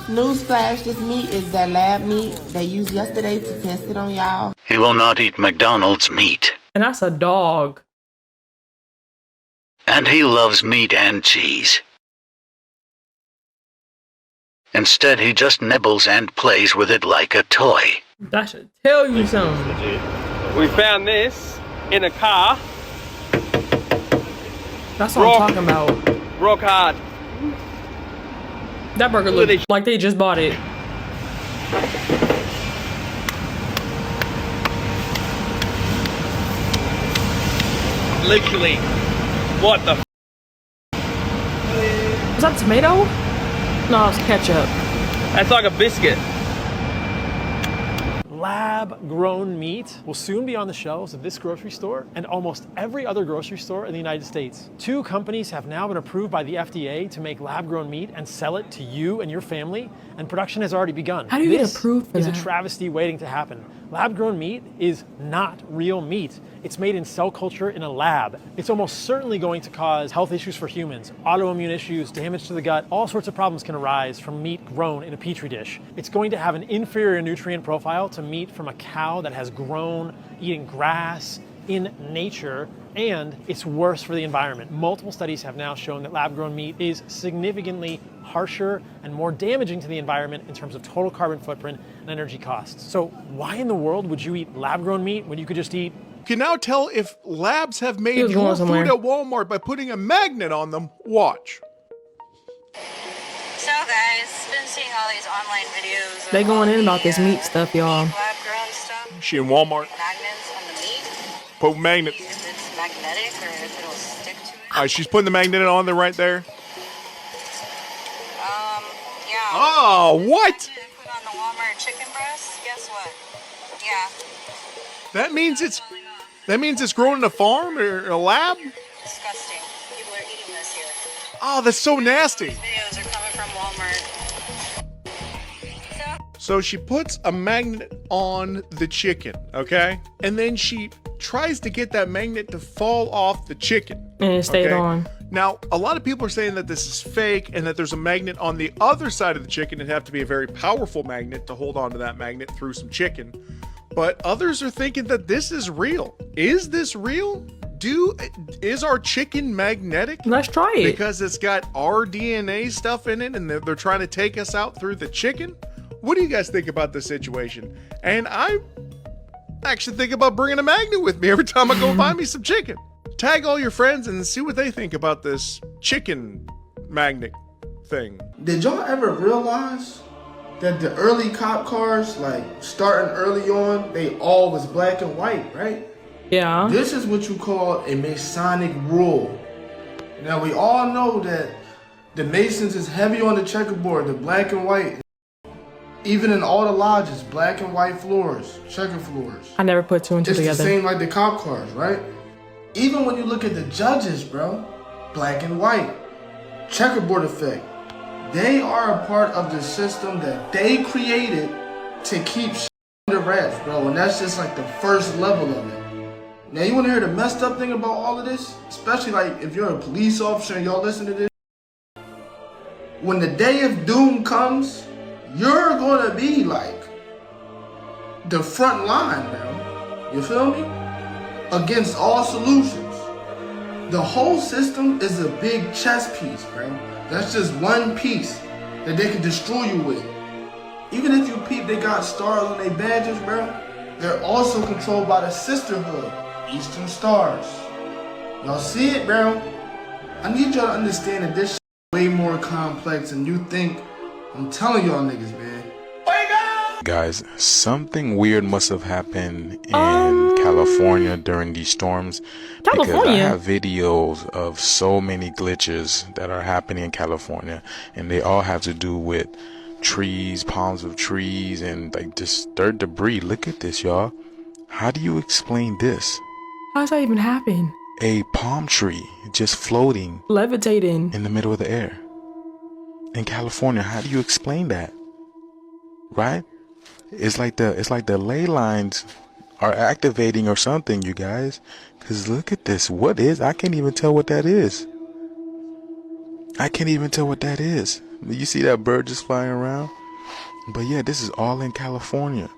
Newsflash, this meat is that lab meat they used yesterday to test it on y'all. He will not eat McDonald's meat. And that's a dog. And he loves meat and cheese. Instead, he just nibbles and plays with it like a toy. That should tell you something. We found this in a car. That's what I'm talking about. Rock hard. That burger looks like they just bought it. Literally. What the Was that tomato? No, it's ketchup. That's like a biscuit. Lab-grown meat will soon be on the shelves of this grocery store and almost every other grocery store in the United States. 2 companies have now been approved by the FDA to make lab-grown meat and sell it to you and your family, and production has already begun. How do you get approved for that? This is a travesty waiting to happen. Lab-grown meat is not real meat. It's made in cell culture in a lab. It's almost certainly going to cause health issues for humans, autoimmune issues, damage to the gut. All sorts of problems can arise from meat grown in a petri dish. It's going to have an inferior nutrient profile to meat from a cow that has grown eating grass in nature, and it's worse for the environment. Multiple studies have now shown that lab-grown meat is significantly harsher and more damaging to the environment in terms of total carbon footprint and energy costs. So why in the world would you eat lab-grown meat when you could just eat... You can now tell if labs have made your food at Walmart by putting a magnet on them. Watch. So guys, been seeing all these online videos. They going in about this meat stuff, y'all. Lab-grown stuff. She in Walmart. Magnets on the meat. Put magnet. If it's magnetic or if it'll stick to it. All right, she's putting the magnet on there right there. Yeah. Oh, what? Put on the Walmart chicken breast. Guess what? Yeah. That means That means it's grown in a farm or a lab? Disgusting. People are eating this here. Oh, that's so nasty. Videos are coming from Walmart. So she puts a magnet on the chicken, okay? And then she tries to get that magnet to fall off the chicken. And it stayed on. Now, a lot of people are saying that this is fake and that there's a magnet on the other side of the chicken. It'd have to be a very powerful magnet to hold on to that magnet through some chicken. But others are thinking that this is real. Is this real? Is our chicken magnetic? Let's try it. Because it's got our DNA stuff in it and they're trying to take us out through the chicken? What do you guys think about this situation? And I actually think about bringing a magnet with me every time I go buy me some chicken. Tag all your friends and see what they think about this chicken magnet thing. Did y'all ever realize that the early cop cars, like starting early on, they all was black and white, right? Yeah. This is what you call a Masonic rule. Now we all know that the Masons is heavy on the checkerboard, the black and white. Even in all the lodges, black and white floors, checker floors. I never put two and two together. It's the same like the cop cars, right? Even when you look at the judges, bro, black and white, checkerboard effect. They are a part of the system that they created to keep under wraps, bro. And that's just like the first level of it. Now you wanna hear the messed up thing about all of this? Especially like if you're a police officer and y'all listen to this. When the day of doom comes, you're gonna be like the front line, bro. You feel me? Against all solutions. The whole system is a big chess piece, bro. That's just one piece that they can destroy you with. Even if you peep, they got stars on their badges, bro. They're also controlled by the sisterhood, Eastern Stars. Y'all see it, bro? I need y'all to understand that this shit is way more complex than you think. I'm telling y'all niggas, man. Guys, something weird must have happened in California during these storms. Because I have videos of so many glitches that are happening in California, and they all have to do with trees, palms of trees, and like just dirt debris. Look at this, y'all. How do you explain this? How does that even happen? A palm tree just floating, levitating in the middle of the air. In California, how do you explain that? Right? It's like the ley lines are activating or something, you guys. Cause look at this. What is? I can't even tell what that is. I can't even tell what that is. You see that bird just flying around? But yeah, this is all in California.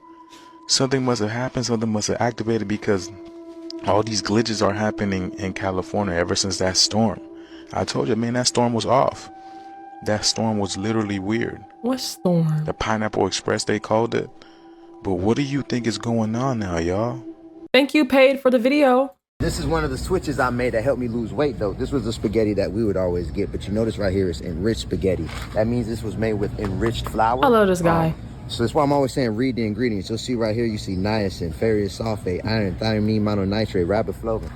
Something must have happened. Something must have activated because all these glitches are happening in California ever since that storm. I told you, man, that storm was off. That storm was literally weird. What storm? The Pineapple Express, they called it. But what do you think is going on now, y'all? Thank you, Paid, for the video. This is one of the switches I made that helped me lose weight, though. This was the spaghetti that we would always get, but you notice right here is enriched spaghetti. That means this was made with enriched flour. I love this guy. So that's why I'm always saying read the ingredients. You'll see right here, you see niacin, ferrous sulfate, iron, thiamine, mononitrate, riboflavin.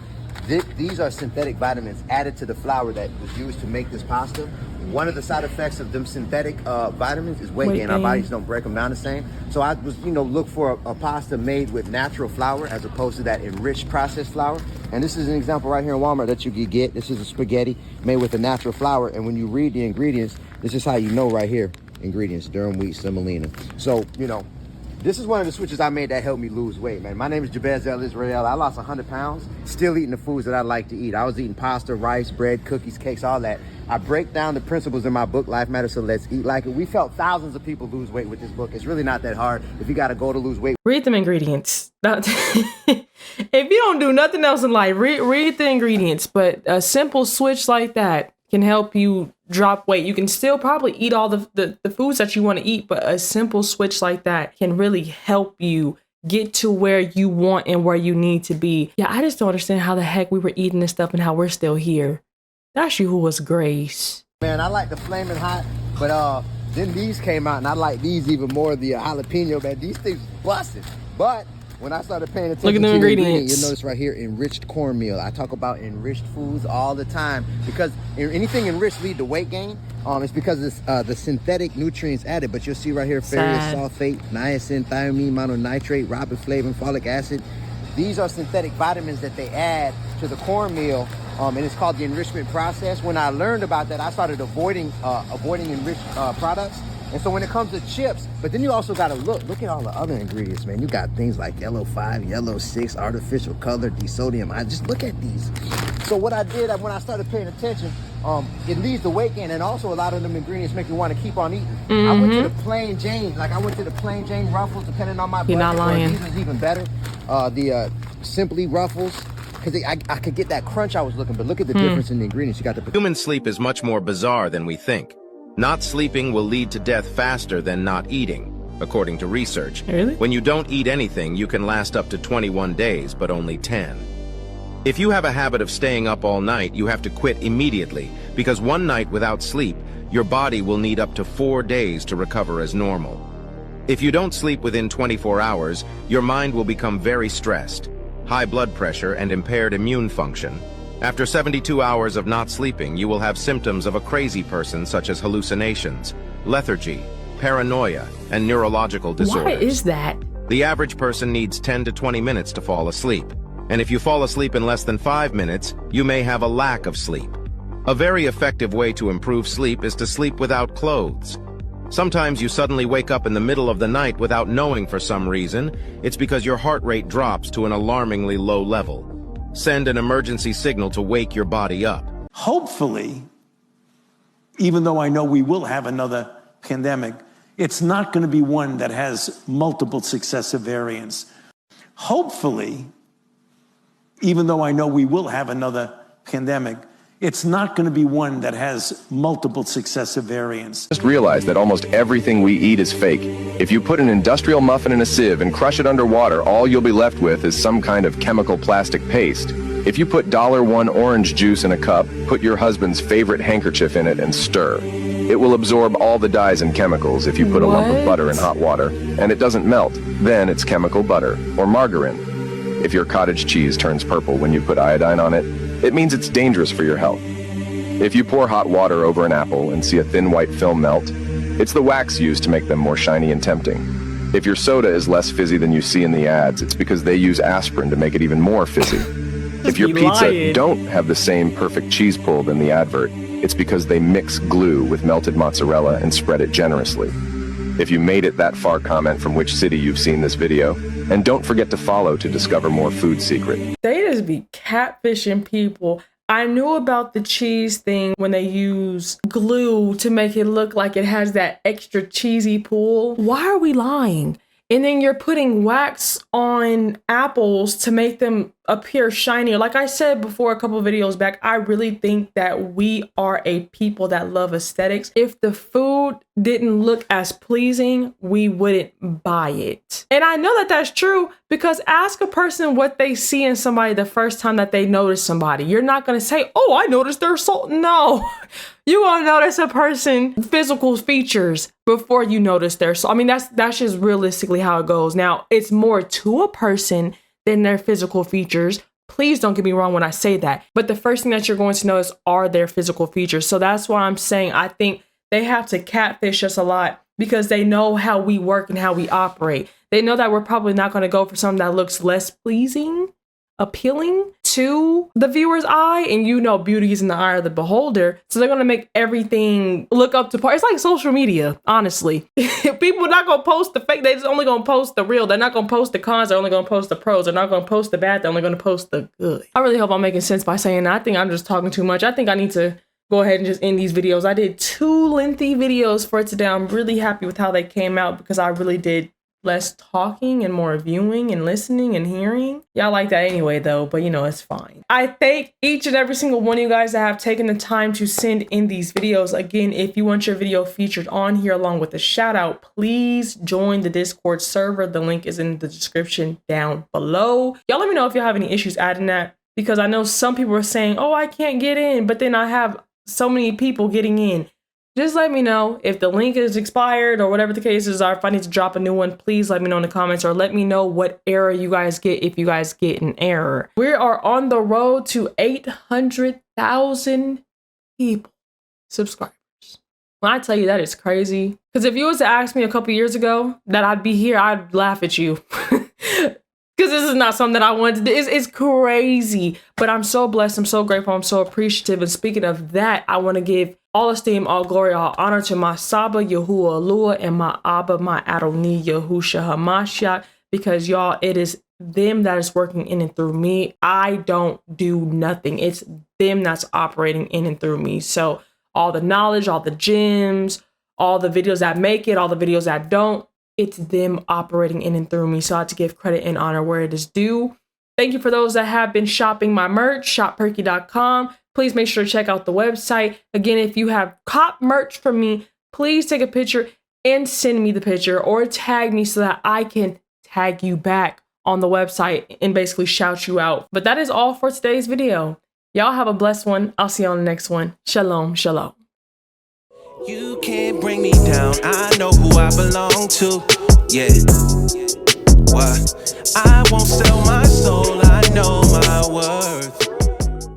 These are synthetic vitamins added to the flour that was used to make this pasta. One of the side effects of them synthetic vitamins is weight gain. Our bodies don't break them down the same. So I was, look for a pasta made with natural flour as opposed to that enriched processed flour. And this is an example right here in Walmart that you could get. This is a spaghetti made with a natural flour. And when you read the ingredients, this is how you know right here. Ingredients, durum wheat, semolina. So, this is one of the switches I made that helped me lose weight, man. My name is Jabez El Israel. I lost 100 pounds, still eating the foods that I like to eat. I was eating pasta, rice, bread, cookies, cakes, all that. I break down the principles in my book, Life Matters, So Let's Eat Like It. We felt thousands of people lose weight with this book. It's really not that hard if you got to go to lose weight. Read them ingredients. If you don't do nothing else in life, read the ingredients. But a simple switch like that can help you drop weight. You can still probably eat all the foods that you want to eat, but a simple switch like that can really help you get to where you want and where you need to be. Yeah, I just don't understand how the heck we were eating this stuff and how we're still here. That's you who was Grace. Man, I like the flaming hot, but then these came out and I like these even more, the jalapeno, man. These things busted. But when I started paying attention to the ingredients, you'll notice right here, enriched cornmeal. I talk about enriched foods all the time because anything enriched lead to weight gain. It's because it's the synthetic nutrients added. But you'll see right here, ferrous sulfate, niacin, thiamine, mononitrate, riboflavin, folic acid. These are synthetic vitamins that they add to the cornmeal, and it's called the enrichment process. When I learned about that, I started avoiding enriched products. And so when it comes to chips, but then you also got to look at all the other ingredients, man. You got things like yellow 5, yellow 6, artificial color, desodium. I just look at these. So what I did when I started paying attention, it leads to weight gain, and also a lot of them ingredients make you want to keep on eating. I went to the plain Jane, I went to the plain Jane Ruffles, depending on my budget. You're not lying. These is even better. The Simply Ruffles, because I could get that crunch I was looking, but look at the difference in the ingredients. You got the Human sleep is much more bizarre than we think. Not sleeping will lead to death faster than not eating, according to research. Really? When you don't eat anything, you can last up to 21 days, but only 10. If you have a habit of staying up all night, you have to quit immediately, because one night without sleep, your body will need up to 4 days to recover as normal. If you don't sleep within 24 hours, your mind will become very stressed, high blood pressure, and impaired immune function. After 72 hours of not sleeping, you will have symptoms of a crazy person, such as hallucinations, lethargy, paranoia, and neurological disorders. Why is that? The average person needs 10 to 20 minutes to fall asleep. And if you fall asleep in less than 5 minutes, you may have a lack of sleep. A very effective way to improve sleep is to sleep without clothes. Sometimes you suddenly wake up in the middle of the night without knowing for some reason. It's because your heart rate drops to an alarmingly low level. Send an emergency signal to wake your body up. Hopefully, even though I know we will have another pandemic, it's not going to be one that has multiple successive variants. Hopefully, even though I know we will have another pandemic, it's not going to be one that has multiple successive variants. Just realize that almost everything we eat is fake. If you put an industrial muffin in a sieve and crush it underwater, all you'll be left with is some kind of chemical plastic paste. If you put $1 orange juice in a cup, put your husband's favorite handkerchief in it and stir. It will absorb all the dyes and chemicals if you put a lump of butter in hot water, and it doesn't melt. Then it's chemical butter, or margarine. If your cottage cheese turns purple when you put iodine on it, it means it's dangerous for your health. If you pour hot water over an apple and see a thin white film melt, it's the wax used to make them more shiny and tempting. If your soda is less fizzy than you see in the ads, it's because they use aspirin to make it even more fizzy. If your pizza don't have the same perfect cheese pull than the advert, it's because they mix glue with melted mozzarella and spread it generously. If you made it that far, comment from which city you've seen this video, and don't forget to follow to discover more food secrets. They just be catfishing people. I knew about the cheese thing when they use glue to make it look like it has that extra cheesy pull. Why are we lying? And then you're putting wax on apples to make them appear shinier. Like I said before a couple of videos back, I really think that we are a people that love aesthetics. If the food didn't look as pleasing, we wouldn't buy it. And I know that that's true because ask a person what they see in somebody the first time that they notice somebody. You're not going to say, oh, I noticed their soul. No, you won't notice a person's physical features before you notice their soul. I mean, that's just realistically how it goes. Now, it's more to a person than their physical features. Please don't get me wrong when I say that. But the first thing that you're going to notice are their physical features. So that's why I'm saying I think they have to catfish us a lot because they know how we work and how we operate. They know that we're probably not going to go for something that looks less pleasing, appealing to the viewer's eye. And you know, beauty is in the eye of the beholder. So they're going to make everything look up to par. It's like social media, honestly. People are not going to post the fake. They're just only going to post the real. They're not going to post the cons. They're only going to post the pros. They're not going to post the bad. They're only going to post the good. I really hope I'm making sense by saying that. I think I'm just talking too much. I think I need to go ahead and just end these videos. I did 2 lengthy videos for today. I'm really happy with how they came out because I really did less talking and more viewing and listening and hearing. Y'all like that anyway though, but you know, it's fine. I thank each and every single one of you guys that have taken the time to send in these videos. Again, if you want your video featured on here along with a shout out, please join the Discord server. The link is in the description down below. Y'all let me know if you have any issues adding that because I know some people are saying, oh, I can't get in, but then I have so many people getting in. Just let me know if the link is expired or whatever the case is, or if I need to drop a new one, please let me know in the comments or let me know what error you guys get if you guys get an error. We are on the road to 800,000 people, subscribers. When I tell you that is crazy, because if you was to ask me a couple years ago that I'd be here, I'd laugh at you. because this is not something that I wanted to do. It's crazy, but I'm so blessed. I'm so grateful. I'm so appreciative. And speaking of that, I want to give all esteem, all glory, all honor to my Saba, Yahuwah, Alua, and my Abba, my Adoni, Yahusha Hamashiach, because y'all, it is them that is working in and through me. I don't do nothing. It's them that's operating in and through me. So all the knowledge, all the gems, all the videos that make it, all the videos that don't, it's them operating in and through me. So I have to give credit and honor where it is due. Thank you for those that have been shopping my merch, shopperkyy.com. Please make sure to check out the website. Again, if you have cop merch from me, please take a picture and send me the picture or tag me so that I can tag you back on the website and basically shout you out. But that is all for today's video. Y'all have a blessed one. I'll see you on the next one. Shalom, shalom. You can't bring me down. I know who I belong to. Yeah. What? I won't sell my soul. I know my worth.